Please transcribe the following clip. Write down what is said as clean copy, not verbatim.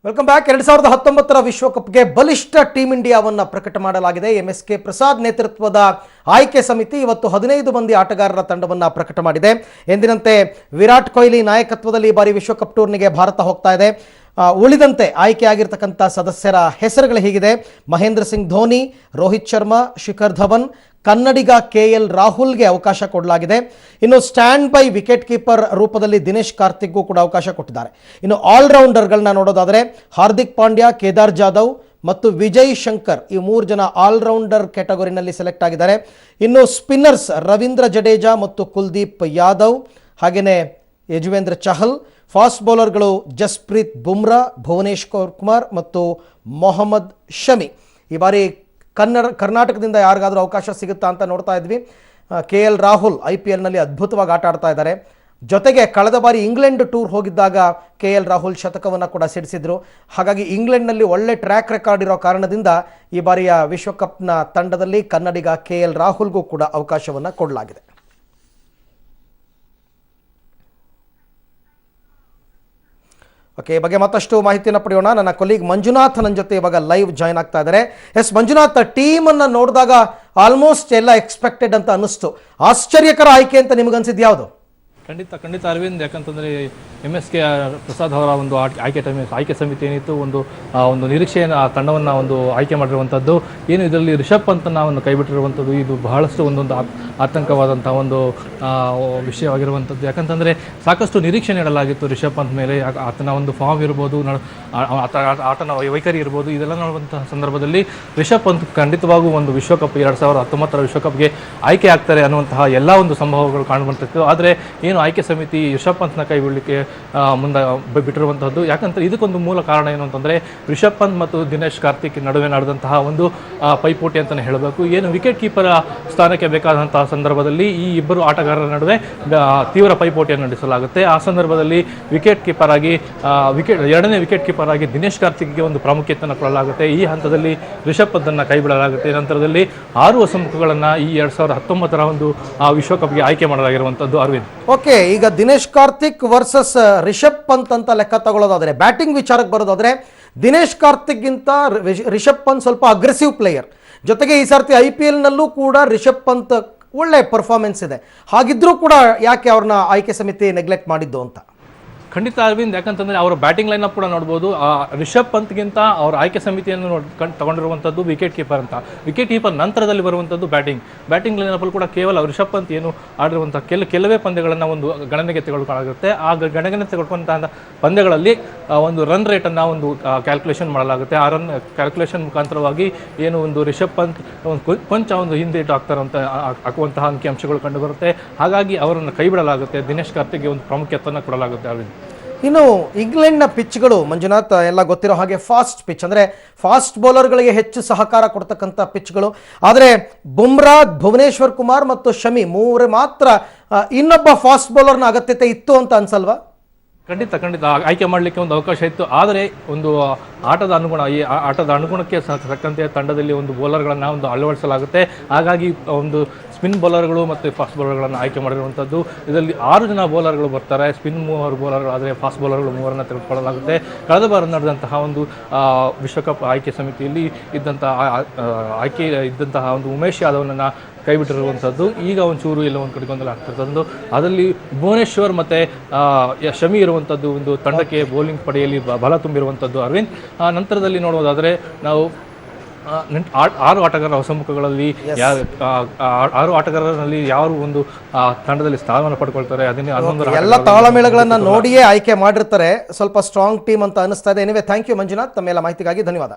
Welcome back. 2019 ವಿಶ್ವಕಪ್ಗೆ ಬಲಿಷ್ಠ team ಇಂಡಿಯಾವನ್ನು ಪ್ರಕಟ ಮಾಡಲಾಗಿದೆ. MSK ಪ್ರಸಾದ್ ನೇತೃತ್ವದ ಆಯ್ಕೆ ಸಮಿತಿ ಇವತ್ತು 15 ಮಂದಿ ಆಟಗಾರರ ತಂಡವನ್ನು ಪ್ರಕಟ ಮಾಡಿದೆ. ಎಂದಿನಂತೆ ವಿರಾಟ್ ಕೊಹ್ಲಿ ನಾಯಕತ್ವದಲ್ಲಿ ಈ ಬಾರಿ ವಿಶ್ವಕಪ್ ಟೂರ್ನಿಗೆ ಭಾರತ ಹೋಗ್ತಾ ಇದೆ. ಉಳಿದಂತೆ ಆಯ್ಕೆಯಾಗಿರ್ತಕ್ಕಂಥ ಸದಸ್ಯರ ಹೆಸರುಗಳು ಹೀಗಿದೆ: ಮಹೇಂದ್ರ ಸಿಂಗ್ ಧೋನಿ, ರೋಹಿತ್ ಶರ್ಮಾ, ಶಿಖರ್ ಧವನ್, ಕನ್ನಡಿಗ KL ರಾಹುಲ್ಗೆ ಅವಕಾಶ ಕೊಡಲಾಗಿದೆ. ಇನ್ನು ಸ್ಟ್ಯಾಂಡ್ ಬೈ ವಿಕೆಟ್ ಕೀಪರ್ ರೂಪದಲ್ಲಿ ದಿನೇಶ್ ಕಾರ್ತಿಕ್ಗೂ ಕೂಡ ಅವಕಾಶ ಕೊಟ್ಟಿದ್ದಾರೆ. ಇನ್ನು ಆಲ್ರೌಂಡರ್ಗಳನ್ನ ನೋಡೋದಾದರೆ ಹಾರ್ದಿಕ್ ಪಾಂಡ್ಯ, ಕೇದಾರ್ ಜಾಧವ್ ಮತ್ತು ವಿಜಯ್ ಶಂಕರ್ ಈ 3 ಜನ ಆಲ್ರೌಂಡರ್ ಕ್ಯಾಟಗರಿನಲ್ಲಿ ಸೆಲೆಕ್ಟ್ ಆಗಿದ್ದಾರೆ. ಇನ್ನು ಸ್ಪಿನ್ನರ್ಸ್ ರವೀಂದ್ರ ಜಡೇಜಾ ಮತ್ತು ಕುಲ್ದೀಪ್ ಯಾದವ್, ಹಾಗೆಯೇ ಯಜುವೇಂದ್ರ ಚಹಲ್. ಫಾಸ್ಟ್ ಬೌಲರ್ಗಳು ಜಸ್ಪ್ರೀತ್ ಬುಮ್ರಾ, ಭುವನೇಶ್ವರ್ ಕುಮಾರ್ ಮತ್ತು ಮೊಹಮ್ಮದ್ ಶಮಿ. ಈ ಬಾರಿ ಕರ್ನಾಟಕದಿಂದ ಯಾರಿಗಾದರೂ ಅವಕಾಶ ಸಿಗುತ್ತಾ ಅಂತ ನೋಡ್ತಾ ಇದ್ವಿ. KL ರಾಹುಲ್ IPLನಲ್ಲಿ ಅದ್ಭುತವಾಗಿ ಆಟ ಆಡ್ತಾ ಇದ್ದಾರೆ. ಜೊತೆಗೆ ಕಳೆದ ಬಾರಿ ಇಂಗ್ಲೆಂಡ್ ಟೂರ್ ಹೋಗಿದ್ದಾಗ KL ರಾಹುಲ್ ಶತಕವನ್ನು ಕೂಡ ಸಿಡಿಸಿದ್ರು. ಹಾಗಾಗಿ ಇಂಗ್ಲೆಂಡ್ನಲ್ಲಿ ಒಳ್ಳೆ ಟ್ರ್ಯಾಕ್ ರೆಕಾರ್ಡ್ ಇರೋ ಕಾರಣದಿಂದ ಈ ಬಾರಿಯ ವಿಶ್ವಕಪ್ನ ತಂಡದಲ್ಲಿ ಕನ್ನಡಿಗ KL ರಾಹುಲ್ಗೂ ಕೂಡ ಅವಕಾಶವನ್ನು ಕೊಡಲಾಗಿದೆ. ಓಕೆ, ಈ ಬಗ್ಗೆ ಮತ್ತಷ್ಟು ಮಾಹಿತಿಯನ್ನು ಪಡೆಯೋಣ. ನನ್ನ ಕೊಲೀಗ್ ಮಂಜುನಾಥ್ ನನ್ನ ಜೊತೆ ಇವಾಗ ಲೈವ್ ಜಾಯ್ನ್ ಆಗ್ತಾ ಇದ್ದಾರೆ. ಮಂಜುನಾಥ್, ಟೀಮನ್ನು ನೋಡಿದಾಗ ಆಲ್ಮೋಸ್ಟ್ ಎಲ್ಲ ಎಕ್ಸ್ಪೆಕ್ಟೆಡ್ ಅಂತ ಅನ್ನಿಸ್ತು. ಆಶ್ಚರ್ಯಕರ ಆಯ್ಕೆ ಅಂತ ನಿಮಗನ್ಸಿದ್ದು ಯಾವುದು? ಖಂಡಿತ ಅರವಿಂದ್, ಯಾಕಂತಂದರೆ MSK ಪ್ರಸಾದ್ ಅವರ ಒಂದು ಆಯ್ಕೆ ಸಮಿತಿ ಏನಿತ್ತು, ಒಂದು ನಿರೀಕ್ಷೆಯನ್ನು ಆ ತಂಡವನ್ನು ಒಂದು ಆಯ್ಕೆ ಮಾಡಿರುವಂಥದ್ದು ಏನು, ಇದರಲ್ಲಿ ರಿಷಬ್ ಪಂತನ್ನು ಒಂದು ಕೈ ಬಿಟ್ಟಿರುವಂಥದ್ದು ಇದು ಬಹಳಷ್ಟು ಒಂದೊಂದು ಆತಂಕವಾದಂಥ ಒಂದು ವಿಷಯವಾಗಿರುವಂಥದ್ದು. ಯಾಕಂತಂದರೆ ಸಾಕಷ್ಟು ನಿರೀಕ್ಷೆ ನೀಡಲಾಗಿತ್ತು ರಿಷಬ್ ಪಂತ್ ಮೇಲೆ. ಆತನ ಒಂದು ಫಾರ್ಮ್ ಇರ್ಬೋದು, ಆಟನ ವೈಖರಿ ಇರ್ಬೋದು, ಇದೆಲ್ಲ ನೋಡುವಂಥ ಸಂದರ್ಭದಲ್ಲಿ ರಿಷಬ್ ಪಂತ್ ಖಂಡಿತವಾಗೂ ಒಂದು ವಿಶ್ವಕಪ್ 2019 ವಿಶ್ವಕಪ್ಗೆ ಆಯ್ಕೆ ಆಗ್ತಾರೆ ಅನ್ನುವಂತಹ ಎಲ್ಲ ಒಂದು ಸಂಭವಗಳು ಕಾಣುವಂಥದ್ದು. ಆದರೆ ಏನು ಆಯ್ಕೆ ಸಮಿತಿ ರಿಷಬ್ ಪಂತ್ನ ಕೈ ಬಿಡಲಿಕ್ಕೆ ಮುಂದೆ ಬಿಟ್ಟಿರುವಂಥದ್ದು. ಯಾಕಂದರೆ ಇದಕ್ಕೊಂದು ಮೂಲ ಕಾರಣ ಏನು ಅಂತಂದರೆ ರಿಷಬ್ ಪಂತ್ ಮತ್ತು ದಿನೇಶ್ ಕಾರ್ತಿಕ್ ನಡುವೆ ನಡೆದಂತಹ ಒಂದು ಪೈಪೋಟಿ ಅಂತಲೇ ಹೇಳಬೇಕು. ಏನು ವಿಕೆಟ್ ಕೀಪರ್ ಸ್ಥಾನಕ್ಕೆ ಬೇಕಾದಂತಹ ಸಂದರ್ಭದಲ್ಲಿ ಈ ಇಬ್ಬರು ಆಟಗಾರರ ನಡುವೆ ತೀವ್ರ ಪೈಪೋಟಿಯನ್ನು ನಡೆಸಲಾಗುತ್ತೆ. ಆ ಸಂದರ್ಭದಲ್ಲಿ ಎರಡನೇ ವಿಕೆಟ್ ಕೀಪರ್ ಆಗಿ ದಿನೇಶ್ ಕಾರ್ತಿಕ್ಗೆ ಒಂದು ಪ್ರಾಮುಖ್ಯತೆಯನ್ನು ಕೊಡಲಾಗುತ್ತೆ. ಈ ಹಂತದಲ್ಲಿ ರಿಷಬ್ ಪಂತನ್ನು ಕೈ ಬಿಡಲಾಗುತ್ತೆ. ನಂತರದಲ್ಲಿ 6 ಹೊಸಮುಖಗಳನ್ನು ಈ 2019 ಒಂದು ವಿಶ್ವಕಪ್ಗೆ ಆಯ್ಕೆ ಮಾಡಲಾಗಿರುವಂಥದ್ದು. ಅರವಿಂದ್, ಓಕೆ, ಈಗ ದಿನೇಶ್ ಕಾರ್ತಿಕ್ ವರ್ಸಸ್ ರಿಷಬ್ ಪಂತ್ ಅಂತ ಲೆಕ್ಕ ತಗೊಳ್ಳೋದಾದ್ರೆ, ಬ್ಯಾಟಿಂಗ್ ವಿಚಾರಕ್ಕೆ ಬರೋದಾದ್ರೆ ದಿನೇಶ್ ಕಾರ್ತಿಕ್ಗಿಂತ ರಿಷಬ್ ಪಂತ್ ಸ್ವಲ್ಪ ಅಗ್ರೆಸಿವ್ ಪ್ಲೇಯರ್. ಜೊತೆಗೆ ಈ ಸರ್ತಿ IPLನಲ್ಲೂ ಕೂಡ ರಿಷಬ್ ಪಂತ್ ಒಳ್ಳೆ ಪರ್ಫಾರ್ಮೆನ್ಸ್ ಇದೆ. ಹಾಗಿದ್ರೂ ಕೂಡ ಯಾಕೆ ಅವ್ರನ್ನ ಆಯ್ಕೆ ಸಮಿತಿ ನೆಗ್ಲೆಕ್ಟ್ ಮಾಡಿದ್ದು ಅಂತ? ಖಂಡಿತ ಅರವಿಂದ್, ಯಾಕಂತಂದರೆ ಅವರ ಬ್ಯಾಟಿಂಗ್ ಲೈನಪ್ ಕೂಡ ನೋಡ್ಬೋದು. ರಿಷಬ್ ಪಂತ್ಗಿಂತ ಅವರ ಆಯ್ಕೆ ಸಮಿತಿಯನ್ನು ತಗೊಂಡಿರುವಂಥದ್ದು ವಿಕೆಟ್ ಕೀಪರ್ ಅಂತ. ವಿಕೆಟ್ ಕೀಪರ್ ನಂತರದಲ್ಲಿ ಬರುವಂಥದ್ದು ಬ್ಯಾಟಿಂಗ್ ಲೈನಪ್ಪಲ್ಲಿ ಕೂಡ ಕೇವಲ ರಿಷಬ್ ಪಂತ್ ಏನು ಆಡಿರುವಂಥ ಕೆಲವೇ ಪಂದ್ಯಗಳನ್ನು ಒಂದು ಗಣನೆಗೆ ತೆಗೆದುಕೊಳ್ಳಲಾಗುತ್ತೆ. ಆ ಗಣನೆಗೆ ತೆಗೆದುಕೊಂಡಂತಹ ಪಂದ್ಯಗಳಲ್ಲಿ ಒಂದು ರನ್ ರೇಟನ್ನು ಒಂದು ಕ್ಯಾಲ್ಕುಲೇಷನ್ ಮಾಡಲಾಗುತ್ತೆ. ಆ ರನ್ ಕ್ಯಾಲ್ಕುಲೇಷನ್ ಮುಖಾಂತರವಾಗಿ ಏನು ಒಂದು ರಿಷಬ್ ಪಂತ್ ಕೊಂಚ ಒಂದು ಹಿಂದೆ ಹಾಕ್ತಾರಂತ ಹಾಕುವಂತಹ ಅಂಕಿಅಂಶಗಳು ಕಂಡುಬರುತ್ತೆ. ಹಾಗಾಗಿ ಅವರನ್ನು ಕೈ ಬಿಡಲಾಗುತ್ತೆ. ದಿನೇಶ್ ಕಾರ್ತಿಕ್ಗೆ ಒಂದು ಪ್ರಾಮುಖ್ಯತೆಯನ್ನು ಕೊಡಲಾಗುತ್ತೆ. ಅರವಿಂದ್, ಇನ್ನು ಇಂಗ್ಲೆಂಡ್ನ ಪಿಚ್ಗಳು ಮಂಜುನಾಥ್ ಎಲ್ಲ ಗೊತ್ತಿರೋ ಹಾಗೆ ಫಾಸ್ಟ್ ಪಿಚ್, ಅಂದರೆ ಫಾಸ್ಟ್ ಬೌಲರ್ಗಳಿಗೆ ಹೆಚ್ಚು ಸಹಕಾರ ಕೊಡ್ತಕ್ಕಂಥ ಪಿಚ್ಗಳು. ಆದರೆ ಬುಮ್ರಾ, ಭುವನೇಶ್ವರ್ ಕುಮಾರ್ ಮತ್ತು ಶಮಿ 3 ಮಾತ್ರ ಇನ್ನೊಬ್ಬ ಫಾಸ್ಟ್ ಬೌಲರ್ನ ಅಗತ್ಯತೆ ಇತ್ತು ಅಂತ ಅನ್ಸಲ್ವಾ? ಖಂಡಿತ ಆಯ್ಕೆ ಮಾಡಲಿಕ್ಕೆ ಒಂದು ಅವಕಾಶ ಇತ್ತು. ಆದರೆ ಒಂದು ಆಟದ ಅನುಗುಣಕ್ಕೆ ತಕ್ಕಂತೆ ತಂಡದಲ್ಲಿ ಒಂದು ಬೌಲರ್ಗಳನ್ನು ಒಂದು ಅಳವಡಿಸಲಾಗುತ್ತೆ. ಹಾಗಾಗಿ ಒಂದು ಸ್ಪಿನ್ ಬೌಲರ್ಗಳು ಮತ್ತು ಫಾಸ್ಟ್ ಬೌಲರ್ಗಳನ್ನು ಆಯ್ಕೆ ಮಾಡಿರುವಂಥದ್ದು. ಇದರಲ್ಲಿ 6 ಜನ ಬೌಲರ್ಗಳು ಬರ್ತಾರೆ. ಸ್ಪಿನ್ 3 ಬೌಲರ್ಗಳು, ಆದರೆ ಫಾಸ್ಟ್ ಬೌಲರ್ಗಳು 3 ತೆಗೆದುಕೊಳ್ಳಲಾಗುತ್ತೆ. ಕಳೆದ ಬಾರಿ ನಡೆದಂತಹ ಒಂದು ವಿಶ್ವಕಪ್ ಆಯ್ಕೆ ಸಮಿತಿಯಲ್ಲಿ ಇದ್ದಂತಹ ಒಂದು ಉಮೇಶ್ ಯಾದವ್ನನ್ನು ಕೈ ಬಿಟ್ಟಿರುವಂಥದ್ದು. ಈಗ ಒಂಚೂರು ಎಲ್ಲ ಒಂದು ಕಡೆ ಗೊಂದಲ ಆಗ್ತಿರ್ತದ್ದು. ಅದರಲ್ಲಿ ಭುವನೇಶ್ವರ್ ಮತ್ತು ಶಮಿ ಇರುವಂಥದ್ದು ಒಂದು ತಂಡಕ್ಕೆ ಬೌಲಿಂಗ್ ಪಡೆಯಲ್ಲಿ ಬಲ ತುಂಬಿರುವಂಥದ್ದು. ಅರವಿಂದ್, ನಂತರದಲ್ಲಿ ನೋಡೋದಾದರೆ ನಾವು 6 ಆಟಗಾರರ ಹೊಸಮುಖಗಳಲ್ಲಿ 6 ಆಟಗಾರರಲ್ಲಿ ಯಾರು ಒಂದು ತಂಡದಲ್ಲಿ ಸ್ಥಾನವನ್ನು ಪಡ್ಕೊಳ್ತಾರೆ ಅದನ್ನೇ ಎಲ್ಲ ತಾಳಮೇಳಗಳನ್ನು ನೋಡಿಯೇ ಆಯ್ಕೆ ಮಾಡಿರ್ತಾರೆ. ಸ್ವಲ್ಪ ಸ್ಟ್ರಾಂಗ್ ಟೀಮ್ ಅಂತ ಅನಿಸ್ತಾ ಇದೆ. ಎನಿವೆ, ಥ್ಯಾಂಕ್ ಯು ಮಂಜುನಾಥ್, ತಮ್ಮೆಲ್ಲ ಮಾಹಿತಿಗಾಗಿ ಧನ್ಯವಾದ.